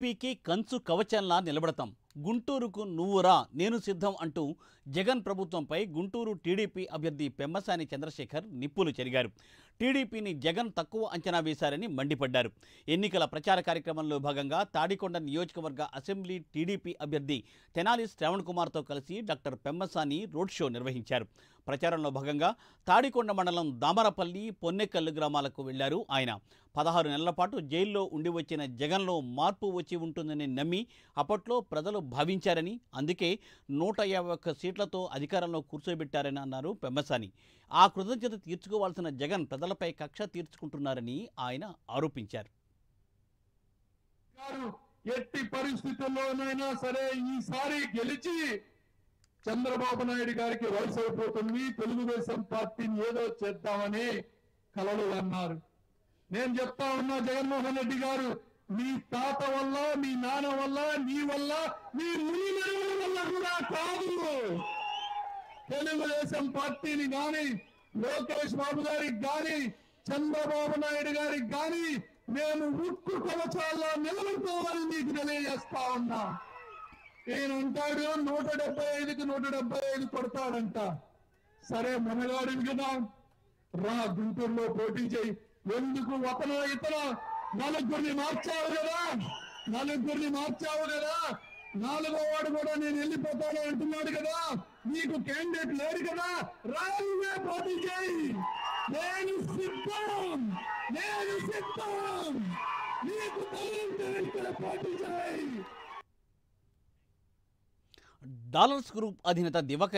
పీకి కంచు కవచంలా నిలబడతాం. గుంటూరుకు నువ్వురా నేను సిద్ధం అంటూ జగన్ ప్రభుత్వంపై గుంటూరు టీడీపీ అభ్యర్థి పెమ్మసాని చంద్రశేఖర్ నిప్పులు చెరిగారు. టీడీపీని జగన్ తక్కువ అంచనా వేశారని మండిపడ్డారు. ఎన్నికల ప్రచార కార్యక్రమంలో భాగంగా తాడికొండ నియోజకవర్గ అసెంబ్లీ టీడీపీ అభ్యర్థి తెనాలి శ్రావణ్ కుమార్తో కలిసి డాక్టర్ పెమ్మసాని రోడ్ షో నిర్వహించారు. ప్రచారంలో భాగంగా తాడికొండ మండలం దామరపల్లి, పొన్నెకల్లు గ్రామాలకు వెళ్లారు ఆయన. 16 నెలల పాటు జైల్లో ఉండి వచ్చిన జగన్లో మార్పు వచ్చి ఉంటుందని నమ్మి అప్పట్లో ప్రజలు భావించారని, అందుకే 151 సీట్లతో అధికారంలో కూర్చోబెట్టారని అన్నారు పెమ్మసాని. ఆ కృతజ్ఞత తీర్చుకోవాల్సిన జగన్ ప్రజలపై కక్ష తీర్చుకుంటున్నారని ఆయన ఆరోపించారు. ఎట్టి పరిస్థితుల్లోనైనా సరే ఈసారి గెలిచి చంద్రబాబు నాయుడు గారికి వయసు అయిపోతుంది, తెలుగుదేశం పార్టీని ఏదో చేద్దామని కలలు అన్నారు. నేను చెప్తా ఉన్నా, జగన్మోహన్ రెడ్డి గారు మీ తాత వల్ల, మీ నాన్న వల్ల, నీ వల్ల, మీ మునిమరుల వల్ల కూడా కాదు. తెలుగుదేశం పార్టీని గాని, లోకేష్ బాబు గారికి గాని, చంద్రబాబు నాయుడు గారికి గాని మేము ఉక్కు కవచాల్లో నిలబడుకోవాలని మీకు తెలియజేస్తా ఉన్నా. ఈయన అంటాడు 175కి 175 కొడతాడంట. సరే, మనగాడిని కదా, రా గుంటూరులో పోటీ చేయి. ఎందుకు ఒకనో ఇతను నలుగురిని మార్చావు కదా, నాలుగో వాడు కూడా నేను వెళ్ళిపోతాను అంటున్నాడు కదా, నీకు క్యాండిడేట్ లేడు కదా, రాజుగా పోటీ చేయి. నేను సిద్ధం, నీకు తగిన పోటీ చేయి. డాలర్స్ గ్రూప్ అధినేత దివాకర్